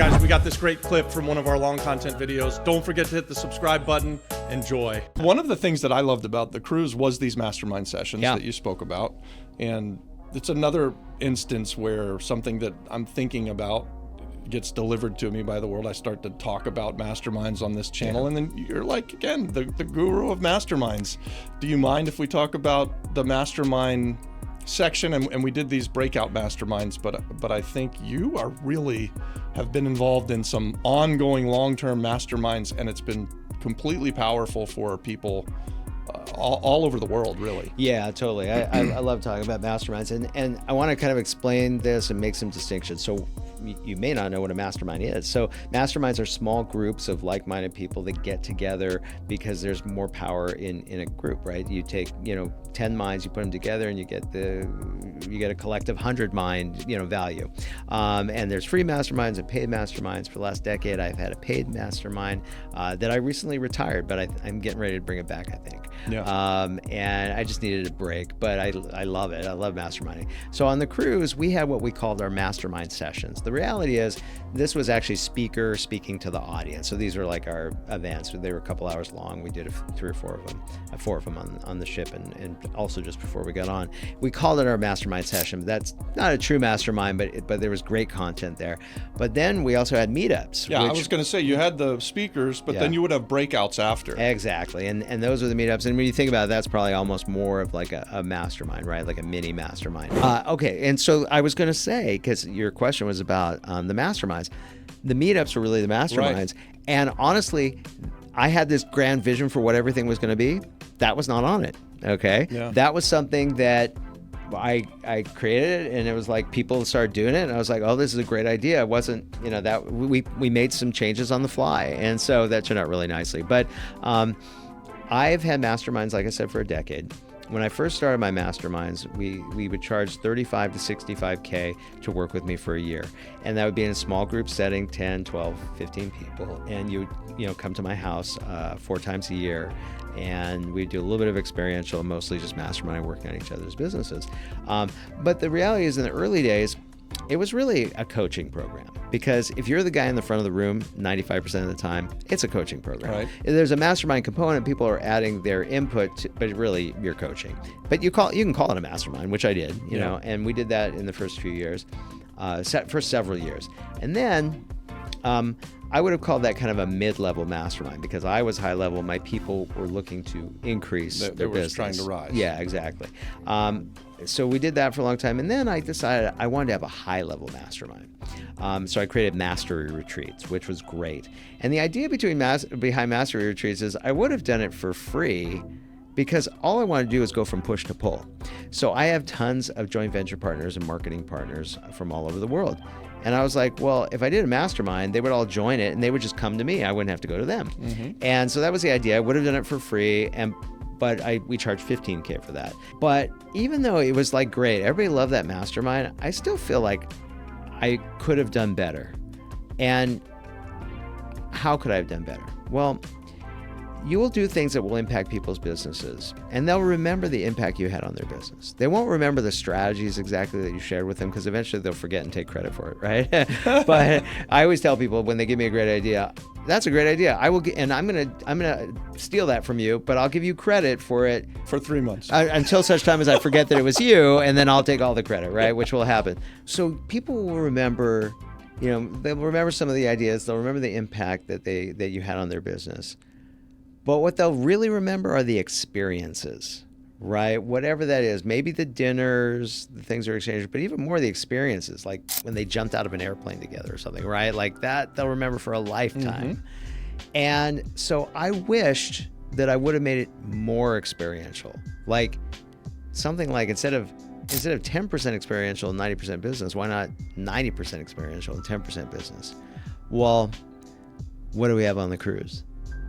guys, we got this great clip from one of our long content videos. Don't forget to hit the subscribe button. Enjoy. One of the things that I loved about the cruise was these mastermind sessions that you spoke about. And it's another instance where something that I'm thinking about gets delivered to me by the world. I start to talk about masterminds on this channel, and then you're like, again, the guru of masterminds. Do you mind if we talk about the mastermind section? And we did these breakout masterminds, but I think you are really have been involved in some ongoing long-term masterminds, and it's been completely powerful for people all over the world, really. Yeah, totally. I love talking about masterminds, and I want to kind of explain this and make some distinctions. So you may not know what a mastermind is. So masterminds are small groups of like-minded people that get together because there's more power in a group, right? You take 10 minds, you put them together, and you get a collective 100 mind value. And there's free masterminds and paid masterminds. For the last decade, I've had a paid mastermind that I recently retired, but I'm getting ready to bring it back, I think. Yeah. And I just needed a break, but I love it. I love masterminding. So on the cruise, we had what we called our mastermind sessions. The reality is this was actually speaker speaking to the audience. So these were like our events. They were a couple hours long. We did 3 or 4 of them, 4 of them on the ship and also just before we got on. We called it our mastermind session. That's not a true mastermind, but there was great content there. But then we also had meetups. Yeah, I was going to say, you had the speakers, but then you would have breakouts after. Exactly. And those are the meetups. And when you think about it, that's probably almost more of like a mastermind, right? Like a mini mastermind. Okay. And so I was going to say, because your question was about the masterminds, the meetups were really the masterminds. Right. And honestly, I had this grand vision for what everything was going to be. That was not on it. Okay. Yeah. That was something that I created it, and it was like people started doing it, and I was like, oh, this is a great idea. It wasn't, that we made some changes on the fly, and so that turned out really nicely. But I've had masterminds, like I said, for a decade. When I first started my masterminds, we would charge $35 to $65K to work with me for a year. And that would be in a small group setting, 10, 12, 15 people. And you would come to my house 4 times a year. And we do a little bit of experiential, mostly just mastermind, working on each other's businesses. But the reality is, in the early days, it was really a coaching program, because if you're the guy in the front of the room 95% of the time, it's a coaching program. Right. If there's a mastermind component, people are adding their input, but really you're coaching. But you can call it a mastermind, which I did, you know, and we did that in the first few years, for several years. And then I would have called that kind of a mid-level mastermind, because I was high level. My people were looking to increase their business. Trying to rise. Yeah, exactly. So we did that for a long time. And then I decided I wanted to have a high-level mastermind. So I created mastery retreats, which was great. And the idea behind mastery retreats is I would have done it for free, because all I want to do is go from push to pull. So I have tons of joint venture partners and marketing partners from all over the world. And I was like, well, if I did a mastermind, they would all join it and they would just come to me. I wouldn't have to go to them. Mm-hmm. And so that was the idea. I would have done it for free, but we charged $15K for that. But even though it was like great, everybody loved that mastermind, I still feel like I could have done better. And how could I have done better? Well, you will do things that will impact people's businesses, and they'll remember the impact you had on their business. They won't remember the strategies exactly that you shared with them, because eventually they'll forget and take credit for it, right? But I always tell people, when they give me a great idea, that's a great idea. I will, and I'm gonna steal that from you, but I'll give you credit for it for 3 months until such time as I forget that it was you, and then I'll take all the credit, right? Which will happen. So people will remember, they'll remember some of the ideas. They'll remember the impact that you had on their business. But what they'll really remember are the experiences, right? Whatever that is, maybe the dinners, the things are exchanged, but even more the experiences, like when they jumped out of an airplane together or something, right? Like that, they'll remember for a lifetime. Mm-hmm. And so I wished that I would have made it more experiential. Like something like instead of 10% experiential and 90% business, why not 90% experiential and 10% business? Well, what do we have on the cruise?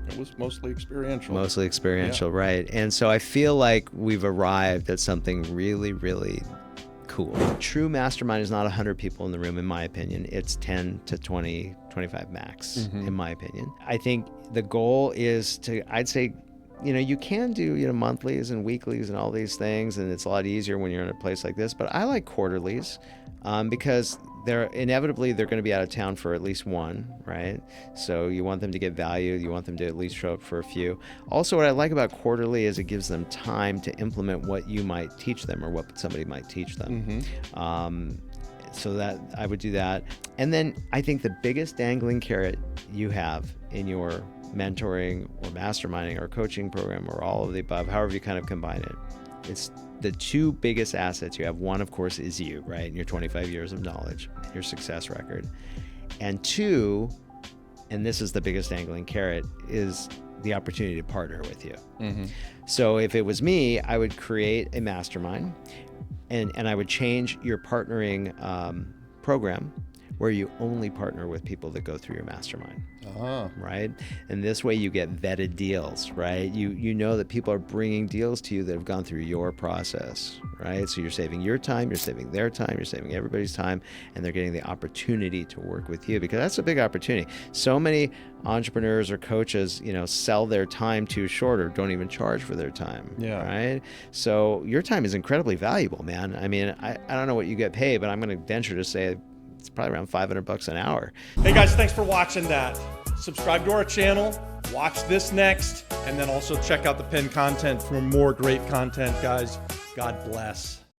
It was mostly experiential. Mostly experiential, right. And so I feel like we've arrived at something really, really cool. True mastermind is not 100 people in the room, in my opinion. It's 10 to 20, 25 max, in my opinion. I think the goal is to, I'd say, you can do, monthlies and weeklies and all these things, and it's a lot easier when you're in a place like this. But I like quarterlies because they're going to be out of town for at least one, right? So you want them to get value. You want them to at least show up for a few. Also, what I like about quarterly is it gives them time to implement what you might teach them or what somebody might teach them. So that I would do that. And then I think the biggest dangling carrot you have in your mentoring or masterminding or coaching program or all of the above, however you kind of combine it, it's the two biggest assets you have. One, of course, is you, right? And your 25 years of knowledge, your success record. And two, and this is the biggest dangling carrot, is the opportunity to partner with you. So if it was me, I would create a mastermind and I would change your partnering program where you only partner with people that go through your mastermind. Right? And this way you get vetted deals, right? You know that people are bringing deals to you that have gone through your process, right? So you're saving your time, you're saving their time, you're saving everybody's time, and they're getting the opportunity to work with you, because that's a big opportunity. So many entrepreneurs or coaches, sell their time too short or don't even charge for their time, right? So your time is incredibly valuable, man. I mean, I don't know what you get paid, but I'm going to venture to say it's probably around $500 an hour. Hey guys, thanks for watching that. Subscribe to our channel, watch this next, and then also check out the pinned content for more great content, guys. God bless.